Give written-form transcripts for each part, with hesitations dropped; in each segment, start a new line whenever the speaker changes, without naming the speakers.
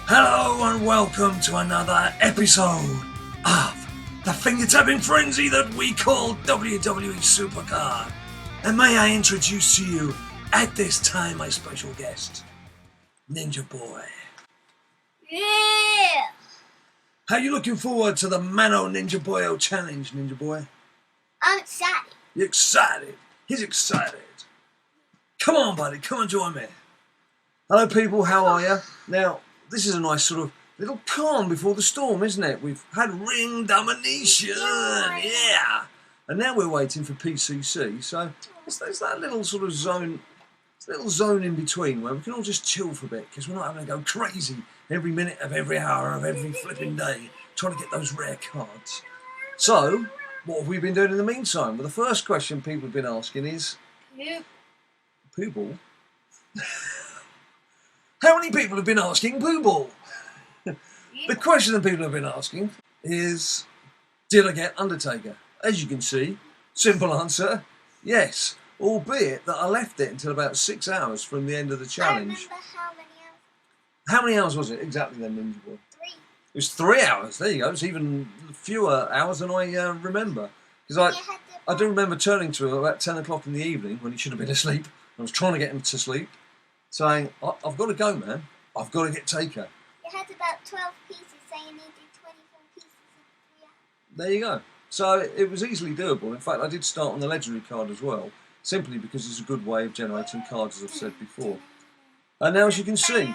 Hello and welcome to another episode of the finger-tapping frenzy that we call WWE SuperCard. And may I introduce to you at this time my special guest, Ninja Boy.
Yeah!
How you looking forward to the Mano Ninja Boyo challenge, Ninja Boy?
I'm excited.
You excited? He's excited. Come on, buddy, come and join me. Hello, people, how are you? Now, this is a nice sort of little calm before the storm, isn't it? We've had ring domination, yeah. And now we're waiting for PCC, so there's that little sort of zone, in between where we can all just chill for a bit because we're not having to go crazy every minute of every hour of every flipping day trying to get those rare cards. So, what have we been doing in the meantime? Well, the first question people have been asking is, Pooball? How many people have been asking Pooball? The question that people have been asking is, did I get Undertaker? As you can see, simple answer, yes. Albeit that I left it until about 6 hours from the end of the challenge.
I remember how many hours?
How many hours was it exactly then, Ninja Boy?
3.
It was 3 hours. There you go. It's even fewer hours than I remember. Because I do remember turning to him about 10 o'clock in the evening when he should have been asleep. I was trying to get him to sleep, saying, I've got to go, man. I've got to get Taker.
You had about 12 pieces, so you needed 24 pieces in 3 hours.
There you go. So it was easily doable. In fact, I did start on the legendary card as well, simply because it's a good way of generating cards, as I've said before. And now, as you can see,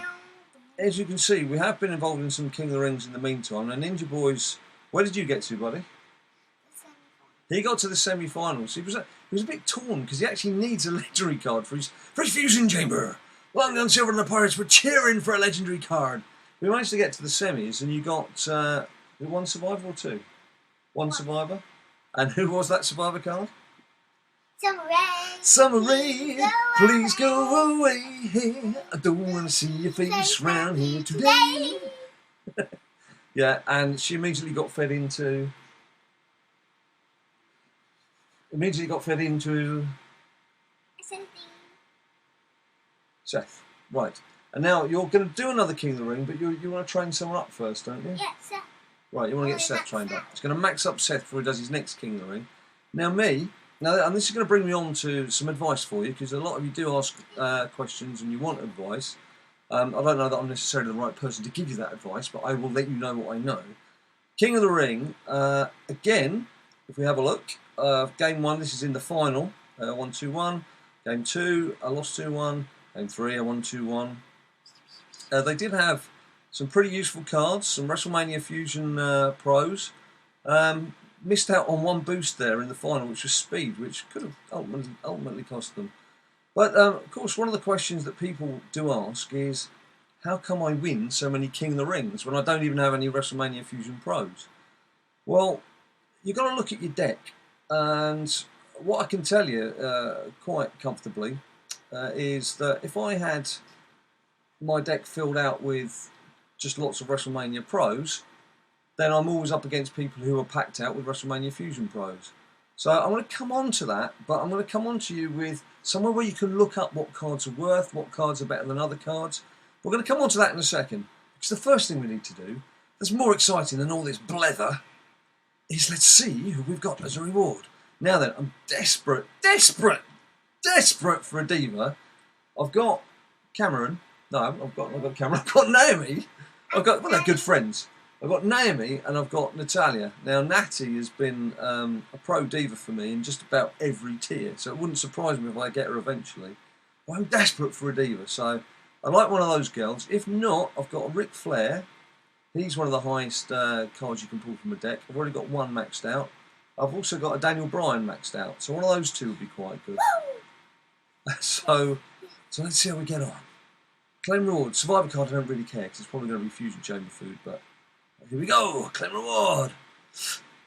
we have been involved in some King of the Rings in the meantime. And Ninja Boy's, where did you get to, buddy? He got to the semi-finals. He was a bit torn because he actually needs a legendary card for his fusion chamber. Long Gun Silver and the Pirates were cheering for a legendary card. We managed to get to the semis, and you got one survivor or two? One survivor. And who was that survivor card? Summer Rae, please go away. I don't want to see your face round here today. Yeah, and she immediately got fed into. Seth. Right. And now you're going to do another King of the Ring, but you want to train someone up first, don't you?
Yeah, Seth.
Right, you want to get Seth trained up. He's going to max up Seth before he does his next King of the Ring. Now and this is going to bring me on to some advice for you, because a lot of you do ask questions and you want advice. I don't know that I'm necessarily the right person to give you that advice, but I will let you know what I know. King of the Ring, again, if we have a look, Game 1, this is in the final, 1-2-1. Game 2, I lost 2-1. Game 3, I won 2-1. They did have some pretty useful cards, some WrestleMania Fusion Pros. Missed out on one boost there in the final, which was speed, which could have ultimately cost them. But, of course, one of the questions that people do ask is, how come I win so many King of the Rings when I don't even have any WrestleMania Fusion Pros? Well, you've got to look at your deck. And what I can tell you quite comfortably is that if I had my deck filled out with just lots of WrestleMania Pros, then I'm always up against people who are packed out with WrestleMania Fusion Pros. So I'm going to come on to that, but I'm going to come on to you with somewhere where you can look up what cards are worth, what cards are better than other cards. We're going to come on to that in a second, because the first thing we need to do, that's more exciting than all this blether, is let's see who we've got as a reward. Now then, I'm desperate for a diva. I've got Cameron. No, I've got Cameron. I've got Naomi. They're good friends. I've got Naomi and I've got Natalia. Now, Natty has been a pro diva for me in just about every tier, so it wouldn't surprise me if I get her eventually. But I'm desperate for a diva, so I like one of those girls. If not, I've got a Ric Flair. He's one of the highest cards you can pull from a deck. I've already got one maxed out. I've also got a Daniel Bryan maxed out, so one of those two would be quite good. So let's see how we get on. Claim reward. Survivor card, I don't really care because it's probably going to be Fusion Chamber food, but here we go. Claim reward.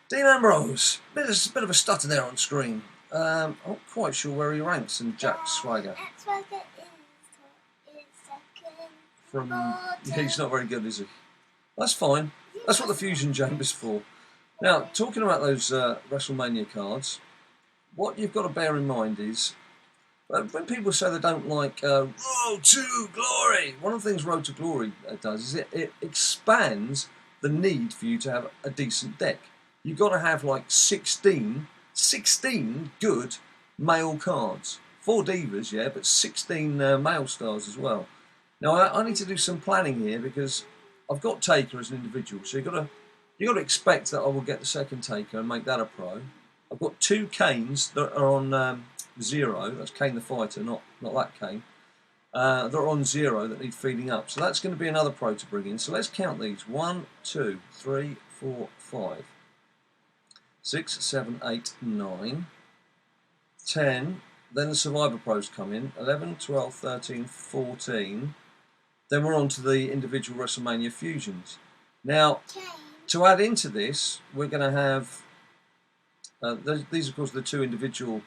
Dean Ambrose. Bit of a stutter there on screen. I'm not quite sure where he ranks in Jack Swagger. He's not very good, is he? That's fine. That's what the Fusion Chamber's for. Now, talking about those WrestleMania cards, what you've got to bear in mind is When people say they don't like Road to Glory, one of the things Road to Glory does is it expands the need for you to have a decent deck. You've got to have like 16 good male cards. 4 divas, yeah, but 16 male stars as well. Now I need to do some planning here because I've got Taker as an individual, so you've got to expect that I will get the second Taker and make that a pro. I've got 2 Kanes that are on 0. That's Kane the Fighter, not that Kane. That are on 0 that need feeding up. So that's going to be another pro to bring in. So let's count these. 1, 2, 3, 4, 5, 6, 7, 8, 9, 10. Then the Survivor pros come in. 11, 12, 13, 14. Then we're on to the individual WrestleMania fusions. Now, to add into this, we're going to have... these, of course, are the 2 individual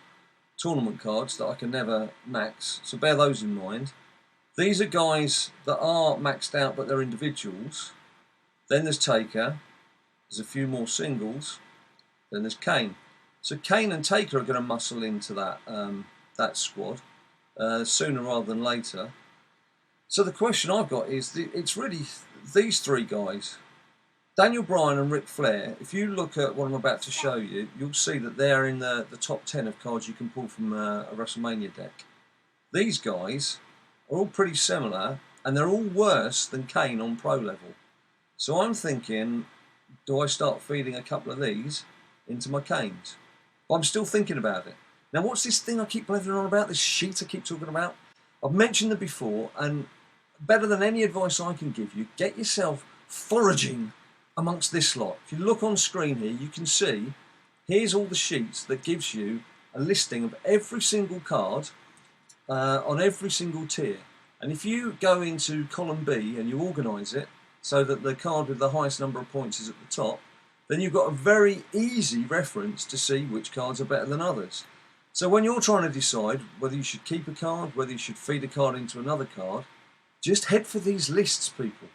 tournament cards that I can never max, so bear those in mind. These are guys that are maxed out but they're individuals. Then there's Taker, there's a few more singles, then there's Kane. So Kane and Taker are going to muscle into that squad sooner rather than later. So the question I've got is, it's really these 3 guys. Daniel Bryan and Ric Flair, if you look at what I'm about to show you, you'll see that they're in the top 10 of cards you can pull from a WrestleMania deck. These guys are all pretty similar, and they're all worse than Kane on pro level. So I'm thinking, do I start feeding a couple of these into my Kanes? But I'm still thinking about it. Now, what's this thing I keep blathering on about, this sheet I keep talking about? I've mentioned it before, and better than any advice I can give you, get yourself foraging amongst this lot. If you look on screen here, you can see here's all the sheets that gives you a listing of every single card on every single tier. And if you go into column B and you organise it so that the card with the highest number of points is at the top, then you've got a very easy reference to see which cards are better than others. So when you're trying to decide whether you should keep a card, whether you should feed a card into another card, just head for these lists, people.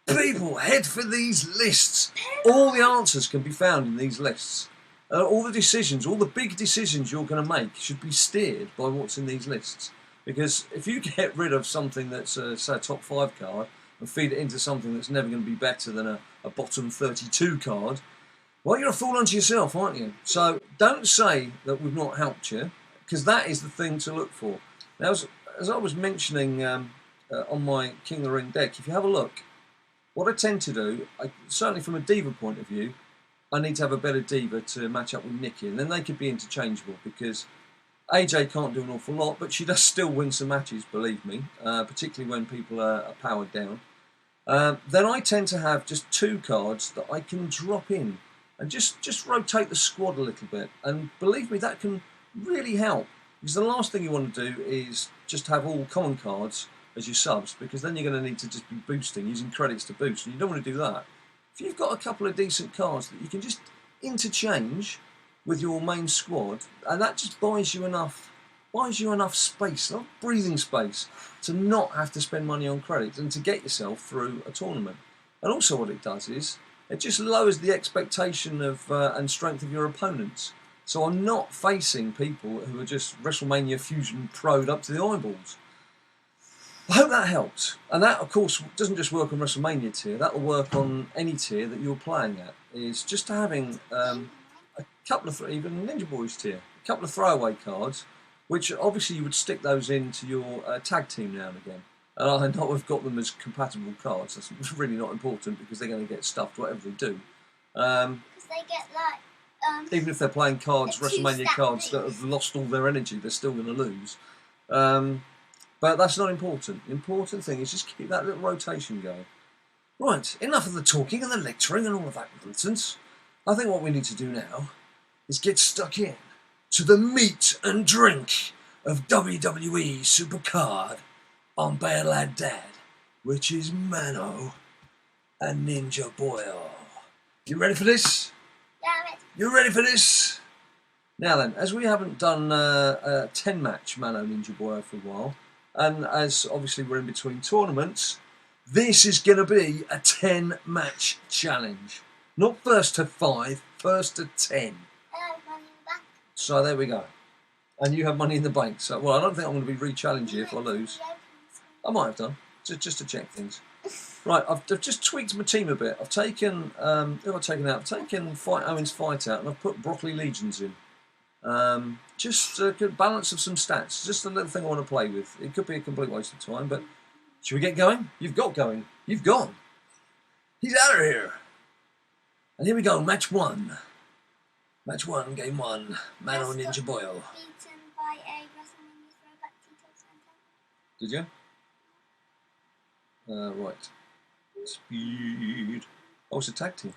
People, head for these lists. All the answers can be found in these lists. All the decisions, all the big decisions you're going to make should be steered by what's in these lists. Because if you get rid of something that's, say, a top 5 card and feed it into something that's never going to be better than a bottom 32 card, well, you're a fool unto yourself, aren't you? So don't say that we've not helped you, because that is the thing to look for. Now, as I was mentioning on my King of the Ring deck, if you have a look, what I tend to do, certainly from a diva point of view, I need to have a better diva to match up with Nikki, and then they could be interchangeable, because AJ can't do an awful lot, but she does still win some matches, believe me, particularly when people are powered down. Then I tend to have just 2 cards that I can drop in and just rotate the squad a little bit, and believe me, that can really help, because the last thing you want to do is just have all common cards as your subs, because then you're going to need to just be boosting, using credits to boost, and you don't want to do that. If you've got a couple of decent cards that you can just interchange with your main squad, and that just buys you enough space, enough breathing space, to not have to spend money on credits and to get yourself through a tournament. And also what it does is, it just lowers the expectation of and strength of your opponents. So I'm not facing people who are just WrestleMania Fusion pro'd up to the eyeballs. I hope that helps. And that, of course, doesn't just work on WrestleMania tier. That will work on any tier that you're playing at. Is just having a couple of, even Ninja Boys tier, a couple of throwaway cards, which obviously you would stick those into your tag team now and again. And I know I've got them as compatible cards. That's really not important, because they're going to get stuffed whatever they do.
Because they get like...
even if they're playing cards, WrestleMania cards that have lost all their energy, they're still going to lose. But that's not important. The important thing is just keep that little rotation going. Right, enough of the talking and the lecturing and all of that nonsense. I think what we need to do now is get stuck in to the meat and drink of WWE SuperCard on Bear Lad Dad, which is Mano and Ninja Boyo. You ready for this?
Damn it.
You ready for this? Now then, as we haven't done a 10-match Mano Ninja Boyo for a while, and as obviously we're in between tournaments, this is going to be a 10-match challenge. Not first to 5, first to 10.
Money back.
So there we go. And you have money in the bank. So, well, I don't think I'm going to be re-challenging you if I lose. I might have done, just to check things. Right, I've just tweaked my team a bit. I've taken, who have I taken out? I've taken Owen's fight out, and I've put Broccoli Legions in. Just a good balance of some stats. Just a little thing I want to play with. It could be a complete waste of time, but should we get going? You've got going. You've gone. He's out of here. And here we go, match 1. Match 1, game 1. Mano Ninja Boyle.
Beaten by a WrestleMania throwback Tito Santana.
Did you? Right. Speed. Oh, it's a tag team.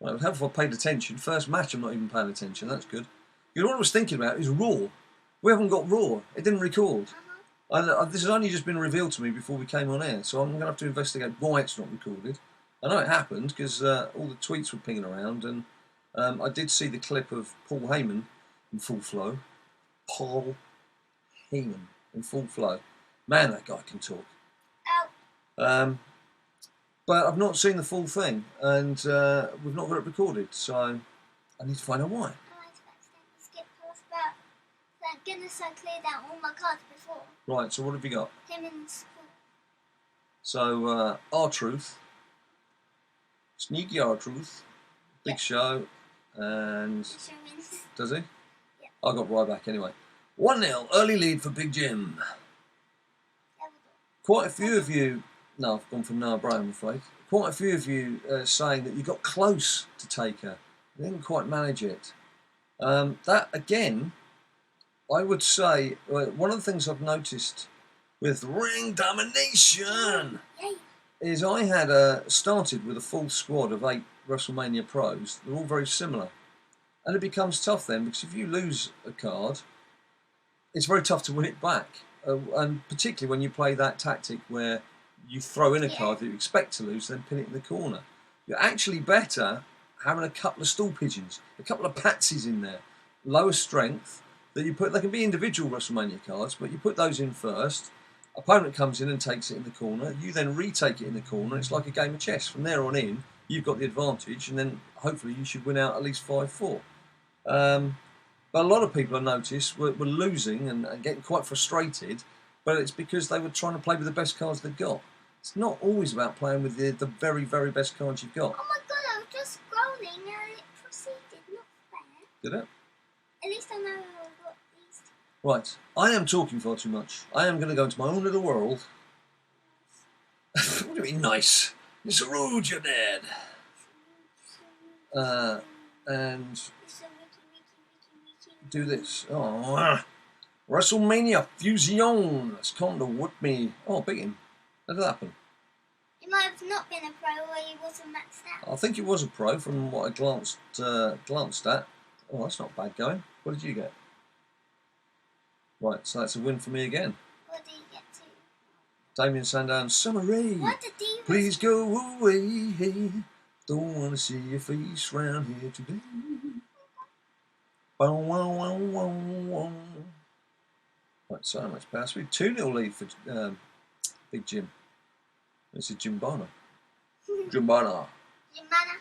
Well, it would help if I paid attention. First match, I'm not even paying attention. That's good. You know what I was thinking about is Raw. We haven't got Raw. It didn't record. This has only just been revealed to me before we came on air, so I'm going to have to investigate why it's not recorded. I know it happened because all the tweets were pinging around, and I did see the clip of Paul Heyman in full flow. Paul Heyman in full flow. Man, that guy can talk.
Ow.
But I've not seen the full thing, and we've not got it recorded, so I need to find out why.
Skip past that. Thank goodness I cleared out all my cards before.
Right, so what have you got?
Him in school.
So, R-Truth. Sneaky R-Truth. Big Show. And...
Show wins.
Does he?
Yeah.
I got Ryback anyway. 1-0. Early lead for Big Jim. Quite a few of you... No, I've gone for Noah Bray, I'm afraid. Quite a few of you saying that you got close to Taker. You didn't quite manage it. That, again, I would say, one of the things I've noticed with Ring Domination is I had started with a full squad of 8 WrestleMania pros. They're all very similar. And it becomes tough then, because if you lose a card, it's very tough to win it back. And particularly when you play that tactic where you throw in a card that you expect to lose, then pin it in the corner. You're actually better having a couple of stool pigeons, a couple of patsies in there, lower strength, that you put. They can be individual WrestleMania cards, but you put those in first. Opponent comes in and takes it in the corner. You then retake it in the corner. It's like a game of chess. From there on in, you've got the advantage, and then hopefully you should win out at least 5-4. But a lot of people I noticed were losing and getting quite frustrated, but it's because they were trying to play with the best cards they've got. It's not always about playing with the very, very best cards you've got.
Oh my god, I was just scrolling and it proceeded. Not fair.
Did it?
At least I know I've got these.
Right. I am talking far too much. I am going to go into my own little world. What do you mean, nice? It's rude, you're dead. And do this. Oh, WrestleMania Fusion. It's come to whip me. Oh, beat him. How did that happen?
He might have not been a pro or he wasn't maxed out.
I think he was a pro from what I glanced at. Oh, that's not bad going. What did you get? Right, so that's a win for me again.
What did he get to?
Damien Sandown, Summer Rae.
What did he
Please go away. Don't want to see your face round here today. Bow, wow, wow, wow, wow. Right, so much pass. We 2-0 lead for Big Jim. This is Jimbana. Jimbana.
Jimana.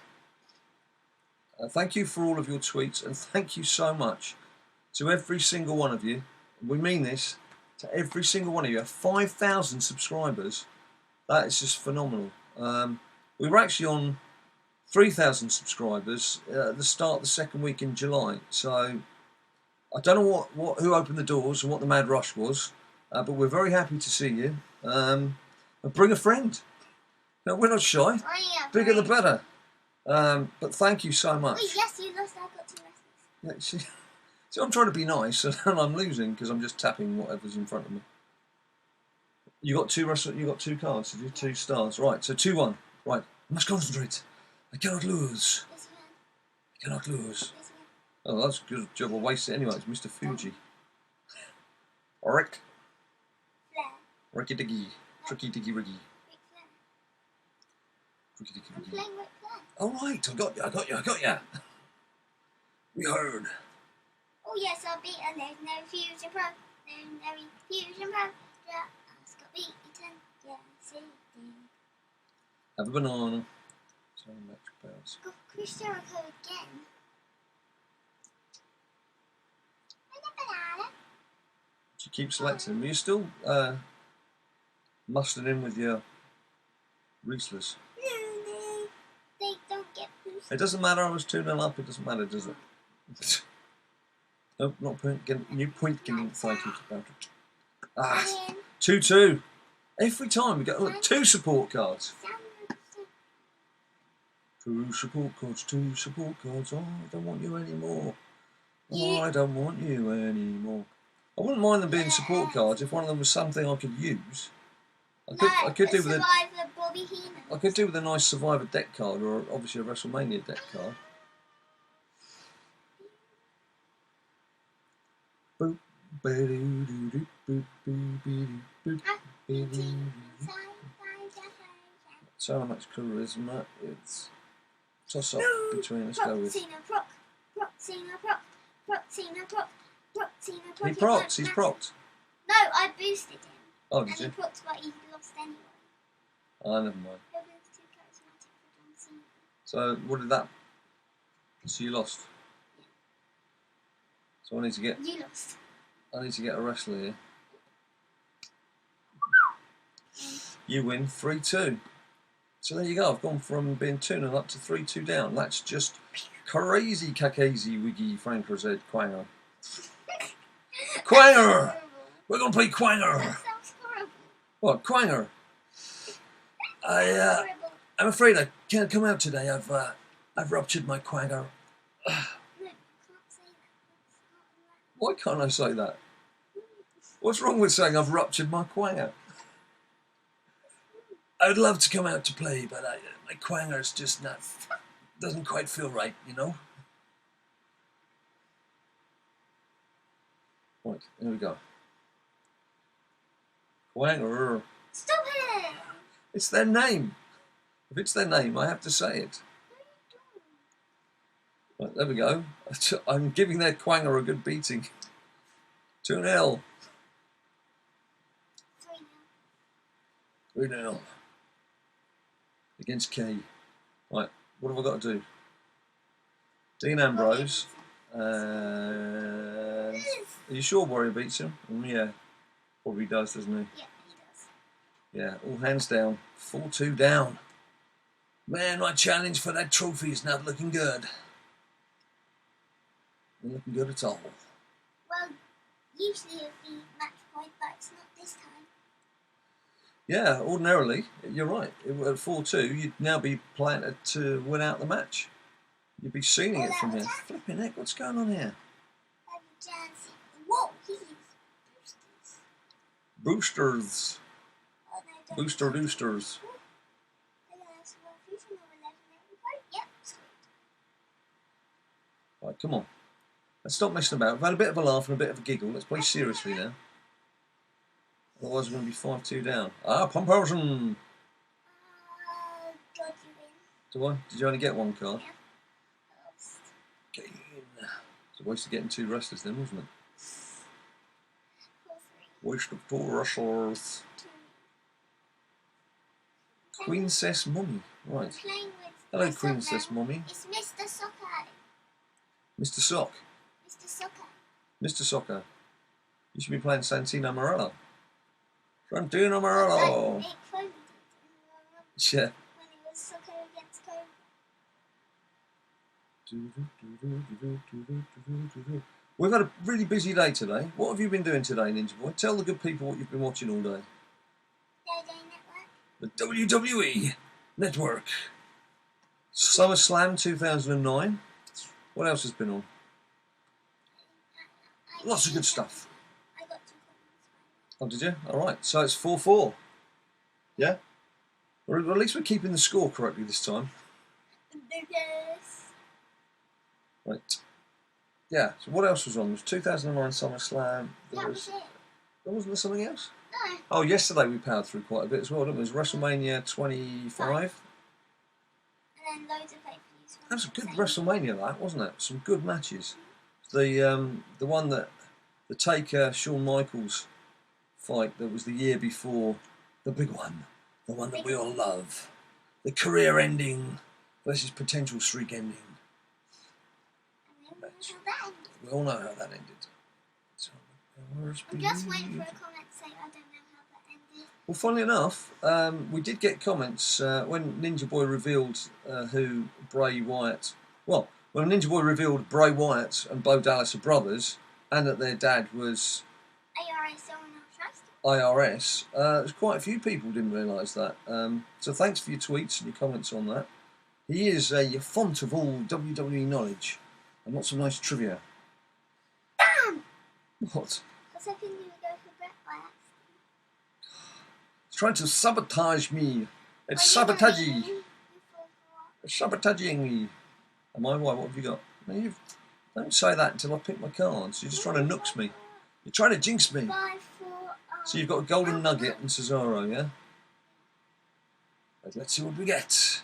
Thank you for all of your tweets, and thank you so much to every single one of you. We mean this, to every single one of you. 5,000 subscribers. That is just phenomenal. We were actually on 3,000 subscribers at the start of the second week in July. So I don't know who opened the doors and what the mad rush was, but we're very happy to see you. And bring a friend. No, we're not shy.
Oh, yeah,
Bigger the better. But thank you so much.
Oh, yes, you lost. I got 2 wrestlers.
Yeah, so I'm trying to be nice, and I'm losing because I'm just tapping whatever's in front of me. You got 2 You got 2 cards. Did you? 2 stars. Right. So 2-1. Right. I must concentrate. I cannot lose.
This one.
I cannot lose.
This one.
Oh, that's a good job. I'll waste it anyway. It's Mr. Fuji. Rick.
Flair.
Ricky Diggy. Tricky Diggy Ricky.
Ric Flair.
Ricky Diggy
I'm
Ricky.
playing Ric Flair.
All right. I got you. We heard.
Oh, yes, I'll beat a legendary Fusion Pro. Legendary Fusion Pro. Just got beaten. Yes, he did.
Have a banana. So much bells.
Got Chris Jericho again. And a banana.
keep selecting them. You're still mustering in with your Rieslers.
No, they don't get boosted.
It doesn't matter. I was 2-0 up. It doesn't matter, does it? Nope, not getting new point getting excited about it. Ah, 2-2. Every time we get 2 support cards. 2 support cards. 2 support cards. Oh, I don't want you anymore. Oh, I don't want you anymore. I wouldn't mind them being support cards if one of them was something I could use. I could do with a nice Survivor deck card, or obviously a WrestleMania deck card. Boop, so much charisma. It's toss up between. Let's go with. He procs. He's procs.
No, I boosted him.
Oh, did
and
you?
he procs, but he lost anyway.
Oh, never mind. So what did that? So you lost.
Yeah.
So I need to get.
You lost.
I need to get a wrestler here. You win 3-2. So there you go. I've gone from being 2-0 up to 3-2 down. That's just crazy, Kakazi, Wiggy, Franker, Zed, Quanger. Quanger! We're gonna play Quanger.
That sounds horrible.
What, Quanger? I'm afraid I can't come out today. I've ruptured my Quanger.
No, you can't say that. That's not right.
Why can't I say that? What's wrong with saying I've ruptured my Quanger? I'd love to come out to play, but my Quanger's just not, doesn't quite feel right, you know? Right, here we go. Quanger.
Stop it!
It's their name. If it's their name, I have to say it. Right, there we go. I'm giving their Quanger a good beating. 2-0. 3-0. Against K. Right, what have I got to do? Dean Ambrose. Are you sure Warrior beats him? Yeah, probably does, doesn't he?
Yeah, he does.
Yeah, all hands down. 4-2 down. Man, my challenge for that trophy is not looking good. Not looking good at all.
Well, usually it would be match point, but it's not this time.
Yeah, ordinarily, you're right. At 4-2, you'd now be planted to win out the match. You'd be seeing it from here. Flipping heck, what's going on here?
Whoa, he's boosters.
Boosters.
Oh, no,
Booster boosters.
Yep, sweet.
Right, come on. Let's stop messing about. We've had a bit of a laugh and a bit of a giggle. Let's play seriously now. Otherwise, we're going to be 5-2 down. Ah, Pumperson!
God, you win.
Do I? Did you only get one card?
Yeah. I lost.
Game. It's a waste of getting 2 wrestlers then, wasn't it?
4-3.
Waste of 2 wrestlers. Queencess Mummy. Right.
Playing with
Hello, Queencess Mummy.
It's Mr. Soccer.
Mr. Sock.
Mr. Soccer.
Mr. Soccer. You should be playing Santino Marella. Santino Marella.
Mick Foley did
Yeah.
when he was Soccer against Kobe.
We've had a really busy day today. What have you been doing today, Ninja Boy? Tell the good people what you've been watching all day.
Network.
The WWE Network. SummerSlam 2009. What else has been on? Lots of good stuff.
I got 2 comments.
Oh, did you? All right. So it's 4-4. Yeah? Or at least we're keeping the score correctly this time.
Yes.
Right. Yeah. So what else was on? There was 2009 SummerSlam.
That was it.
Wasn't there something else?
No.
Oh, yesterday we powered through quite a bit as well, didn't we? It was WrestleMania 25.
And then loads of pay-per-views.
That was a good WrestleMania, that, wasn't it? Some good matches. The one that the Taker Shawn Michaels fight that was the year before the big one, the one that we all love, the career ending versus potential streak ending.
And then we know how that ended.
We all know how that ended. So,
I'm just waiting for a comment to say I don't know how that ended.
Well, funnily enough, we did get comments when Ninja Boy revealed who Bray Wyatt... Well, when Ninja Boy revealed Bray Wyatt and Bo Dallas are brothers, and that their dad was IRS, there's quite a few people didn't realise that. So thanks for your tweets and your comments on that. He is a font of all WWE knowledge and lots of nice trivia.
Damn!
What?
I was hoping you would go for Brett by accident.
He's trying to sabotage me. It's
Well,
sabotaging.
you fall for
It's sabotaging me. Am I right? What have you got? No, don't say that until I pick my cards. You're just trying to nux me. You're trying to jinx me.
5, 4,
So you've got a Golden Nugget and Cesaro, yeah? Let's see what we get.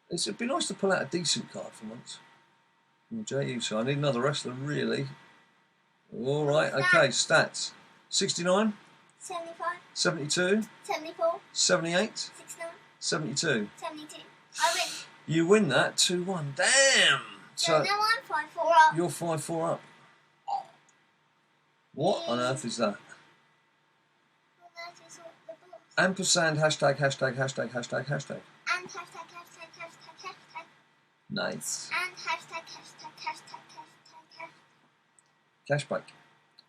It'd be nice to pull out a decent card for once. JU, so I need another wrestler, really. All right, okay, stats. 69,
75,
72,
74,
78,
69,
72.
72. I win.
You win that 2-1. Damn!
So
So
now I'm 5, 4 up.
you're 5-4 up. What on earth is that?
Well, that is what the boss.
Ampersand, hashtag, hashtag, hashtag, hashtag, hashtag.
And hashtag.
Nice.
And hashtag.
Cashback.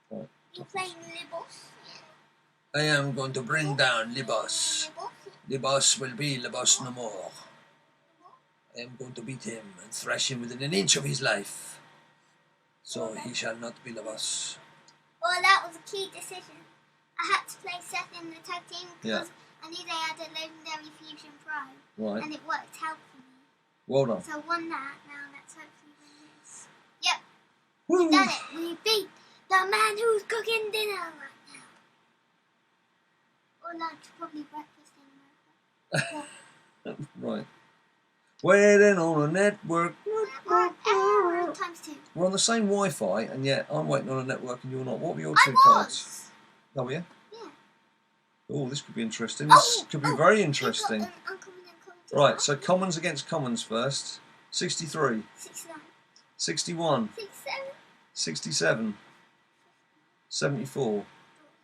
Right.
You playing Libos?
I am going to bring down Libos. Libos will be Libos no more. I am going to beat him and thrash him within an inch of his life. So he shall not be Libos.
Well, that was a key decision. I had to play Seth in the tag team because
Yeah.
I knew they had a legendary Fusion Pro.
Right.
And it worked out for me.
Well done.
So I won that. Now let's hopefully win this. Yep.
Woo.
We've done it. We beat the man who's cooking dinner right now. Or lunch, probably breakfast in America.
Right. Waiting on a network.
Times 2.
We're on the same Wi-Fi, and yet I'm waiting on a network and you're not. What were your two
I
cards?
was.
Oh, were you?
Yeah.
Oh, this could be interesting. This could be very interesting.
Uncommon.
Right, so commons against commons first. 63,
69,
61,
67,
67, 74.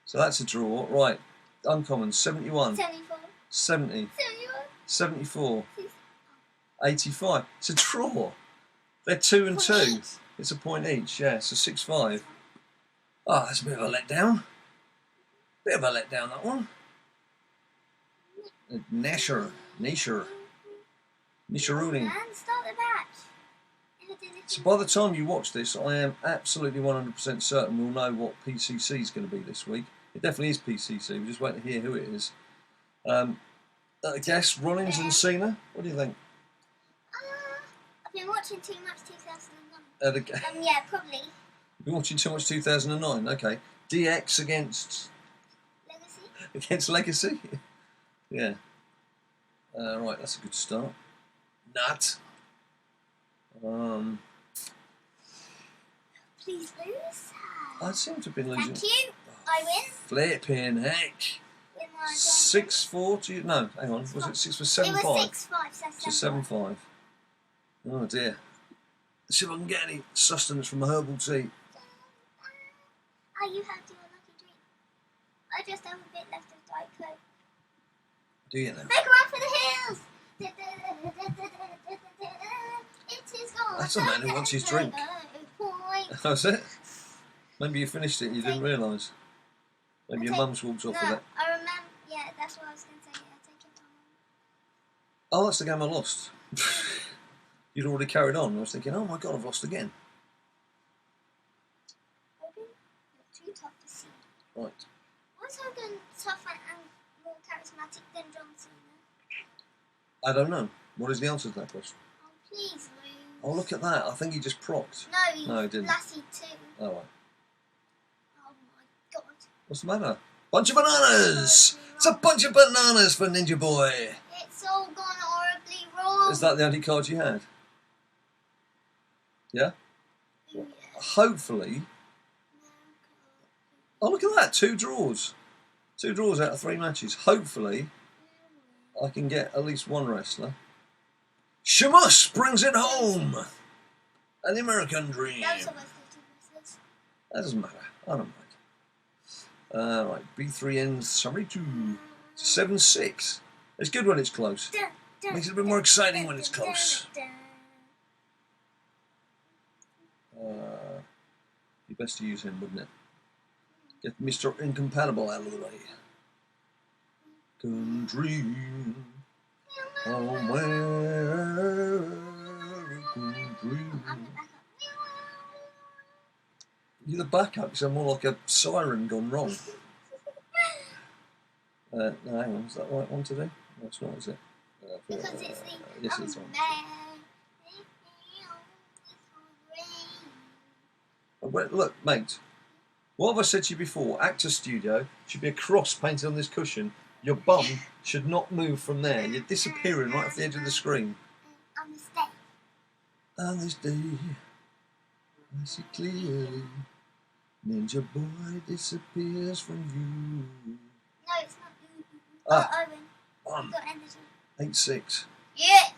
So that's a draw. Right, uncommons. 71,
74,
70,
71,
74,
60.
85. It's a draw. They're 2 and 2.
Point each.
It's a point each, yeah, so 6-5. Ah, that's a bit of a letdown. Bit of a letdown, that one. Nasher. Nisharooning.
And start the match.
So by the time you watch this, I am absolutely 100% certain we'll know what PCC is going to be this week. It definitely is PCC. We're just waiting to hear who it is. I guess Rollins and Cena. What do you think?
I've been watching too much 2009. Yeah, probably.
You've been watching too much 2009. Okay. DX against Legacy. Yeah. Right, that's a good start. Nut.
Please lose.
I seem to have been losing.
Thank you. I win.
Flipping heck.
With my
6-4. No, hang on. Was it 6 for 7-5?
It was 6-5.
So 7-5. Oh dear. Let's see if I can get any sustenance from a herbal tea.
Oh, you had your lucky drink. I just have a bit left of Diet Coke.
Do you now?
Make a run for the hills! It is gone.
That's a man who wants his drink. That's it. Maybe you finished it and you didn't realise. Maybe your mum's walked off with it.
I remember. Yeah, that's what I was going to say. Yeah, take it from mum.
Oh, that's the game I lost. You'd already carried on. I was thinking, oh my god, I've lost again.
Hogan, you're too tough to see.
Right.
Why is Hogan tougher and more charismatic than John Cena?
I don't know. What is the answer to that question?
Oh, please lose.
Oh, look at that. I think he just procked.
No,
he didn't.
Lassie too.
Oh, right.
Oh my god.
What's the matter? Bunch of bananas! It's a bunch of bananas for Ninja Boy!
It's all gone horribly wrong.
Is that the only card you had? Yeah?
Yeah.
Hopefully. Oh, look at that. 2 draws. 2 draws out of 3 matches. Hopefully, I can get at least one wrestler. Sheamus brings it home! An American dream.
That was almost 50 verses.
That doesn't matter. I don't mind. Right, B3N's summary 2. 7-6. It's good when it's close. Makes it a bit more exciting when it's close. Be best to use him, wouldn't it? Get Mr. Incompatible out of the way. Can dream on where can dream. You're the backup, you sound more like a siren gone wrong. No, hang on, is that the right one to do? No, it's not, is it?
Because it's the
yes, it's on. Well, look, mate, what have I said to you before? Actor Studio should be a cross painted on this cushion. Your bum should not move from there. You're disappearing right off the edge of the screen.
On this day.
On this day, I see clearly, Ninja Boy disappears from you.
No, it's not you. Oh, Owen.
1.
Got energy.
8-6.
Yeah.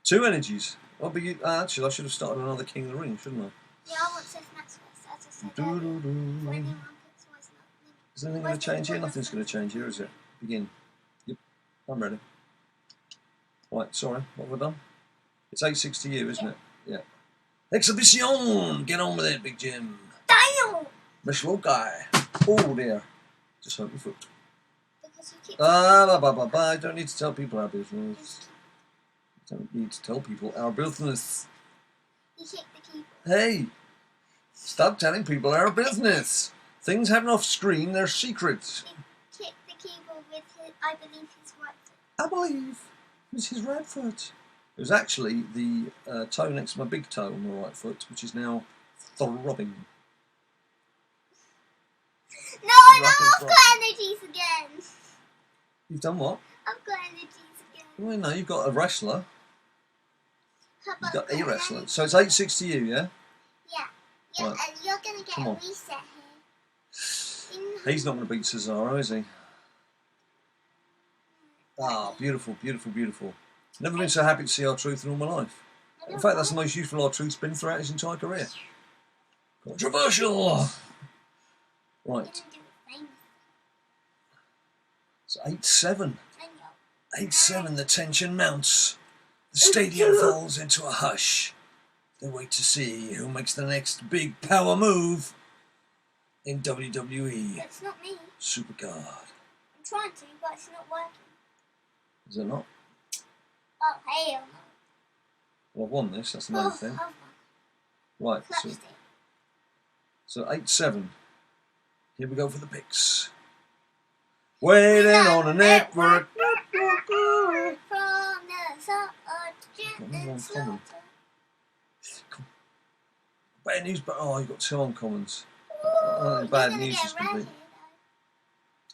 2 energies. I'll be, actually, I should have started another King of the Ring, shouldn't I?
Yeah, I want Seth Max first, as I said earlier. For anyone puts wise not.
Is anything going to change here? Nothing's going to change here, is it? Begin. Yep, I'm ready. Right, sorry, what have I done? It's 8-6 to you, isn't it? Yeah. Exhibition! Get on with it, Big Jim.
Damn!
Mr. Guy. Oh dear. Just hurt my foot.
Because you keep
I don't need to tell people our business. Don't need to tell people our business.
you kick the keyboard.
Hey! Stop telling people our business. Things happen off screen, they're secrets.
He kicked the keyboard with his, I believe, his right foot.
I believe it was his right foot. It was actually the toe next to my big toe on my right foot, which is now throbbing.
No, I've got energies again.
You've done what?
I've got energies again.
Well, no, you've got a wrestler.
How
You've
about
got a wrestler.
energy?
So it's 8-6 to you, yeah?
Yeah,
Right.
and you're going to get
Come
a
on.
reset here.
He's not going to beat Cesaro, is he? Ah, beautiful, beautiful, beautiful. Never been so happy to see R-Truth in all my life. In fact, that's the most useful R-Truth's been throughout his entire career. Controversial! Right, so 8-7. 8-7, the tension mounts. The stadium falls into a hush. They wait to see who makes the next big power move in WWE
It's not me.
SuperCard.
I'm trying to, but it's not working.
Is it not?
Oh, hell no.
Well, I've won this, that's the main thing. Right,
Clutched it.
so 8-7. Here we go for the picks. Waiting on a network.
From the
Uncommon. Bad news, but oh, you've got 2 uncommons. Bad news is complete.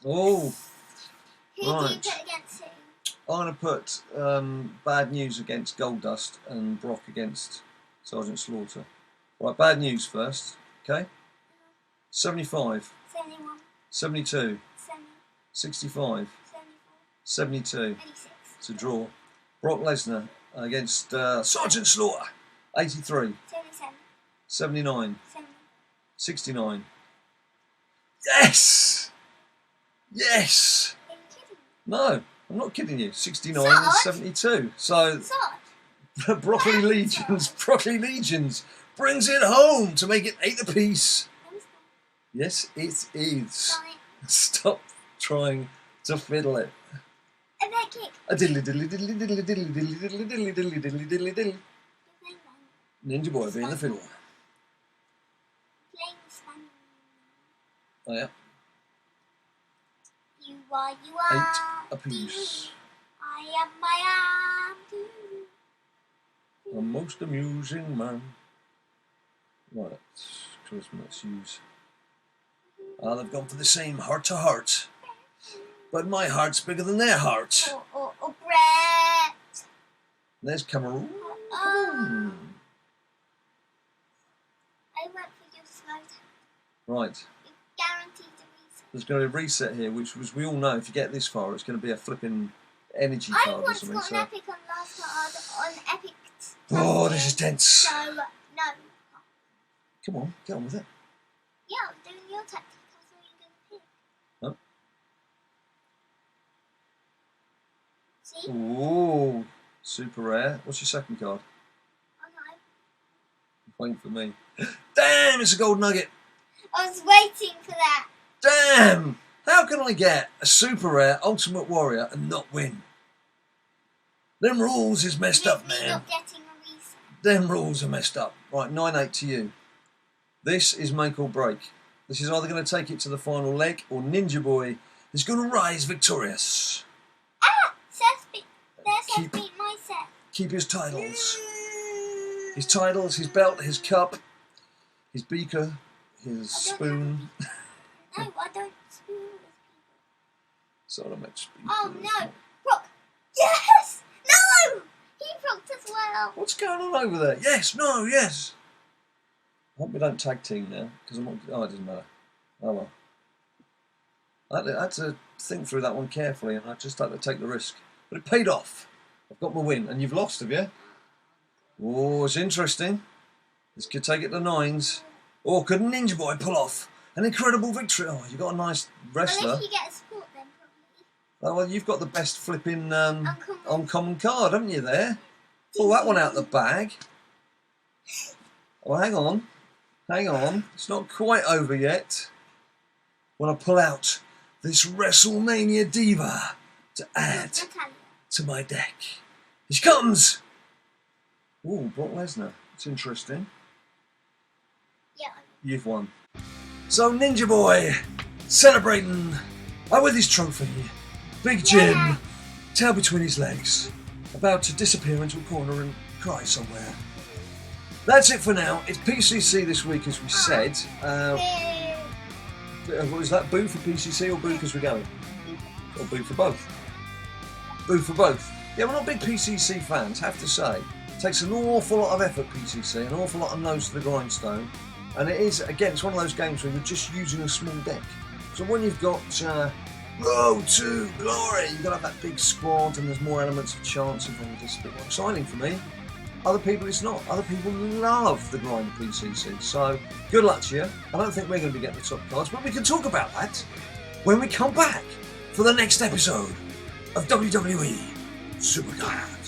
Oh,
Who do you
right.
put against who?
I'm going to put bad news against Goldust and Brock against Sergeant Slaughter. Right, bad news first. Okay. 75,
71,
72,
70,
65,
74,
72.
86.
It's a draw. Brock Lesnar against Sergeant Slaughter. 83,
77,
79,
70.
69. Yes! Yes!
Are you kidding?
No, I'm not kidding you. 69
Sarge?
and 72. So
Sarge?
Broccoli Legions brings it home to make it 8 apiece.
No, it's
Yes, it is.
Sonic.
Stop trying to fiddle it.
A back kick.
A diddly diddly diddly diddly diddly diddly diddly diddly diddly diddly diddly diddly.
You're playing
Ninja Boy being the fiddler.
Playing Spanish.
Oh yeah.
You are.
8 apiece.
I am my arm too.
A most amusing man. Right, let's use. Ah, they've gone for the same heart to heart. But my heart's bigger than their heart.
Oh, Brett.
There's Cameroon.
I went for your slow time.
Right,
You guaranteed a reset.
there's going to be a reset here, which was, we all know, if you get this far, it's going to be a flipping energy
I
card or
once
something.
got an
So.
epic on last card on Epic.
Oh, this is tense.
So, no.
Come on, get on with it.
Yeah, I was doing your tactic. I thought you were going to pick. Lucky.
Ooh, super rare. What's your second card?
Oh no.
Waiting for me. Damn, it's a gold nugget.
I was waiting for that.
Damn! How can I get a super rare Ultimate Warrior and not win? Them rules is messed up,
Me
man.
not getting a reason.
Them rules are messed up. Right, 9-8 to you. This is make or break. This is either going to take it to the final leg or Ninja Boy is going to rise victorious.
Ah! Seth beat my Seth.
Keep his titles. His titles, his belt, his cup, his beaker, his spoon.
No, I don't spoon with people.
Sort of much speaker.
Oh no! Brock! Yes! No! He brocked as well.
What's going on over there? Yes, no, yes. I hope we don't tag team now, because I'm not. Oh, it doesn't matter. Oh well. I had to think through that one carefully, and I just had to take the risk. But it paid off. I've got my win, and you've lost, have you? Oh, it's interesting. This could take it to 9s. Or could Ninja Boy pull off an incredible victory? Oh, you got a nice wrestler.
Well, if you get a sport, then probably.
Oh, well, you've got the best flipping uncommon card, haven't you, there? Pull that one out the bag. Oh, hang on. Hang on. It's not quite over yet. When I pull out this WrestleMania diva to add to my deck. Here she comes! Ooh, Brock Lesnar. It's interesting.
Yeah.
You've won. So Ninja Boy, celebrating with his trophy. Big Jim,
Yeah.
tail between his legs, about to disappear into a corner and cry somewhere. That's it for now. It's PCC this week, as we said. What was that? Boo for PCC or boo because we're going? Or boo for both? Boo for both. Yeah, we're not big PCC fans, have to say. It takes an awful lot of effort, PCC, an awful lot of nose to the grindstone. And it is, again, it's one of those games where you're just using a small deck. So when you've got Road to Glory, you've got to have that big squad and there's more elements of chance involved. It's a bit more exciting for me. Other people it's not. Other people love the grind of PCC. So good luck to you. I don't think we're going to be getting the top cards, but we can talk about that when we come back for the next episode of WWE SuperCard.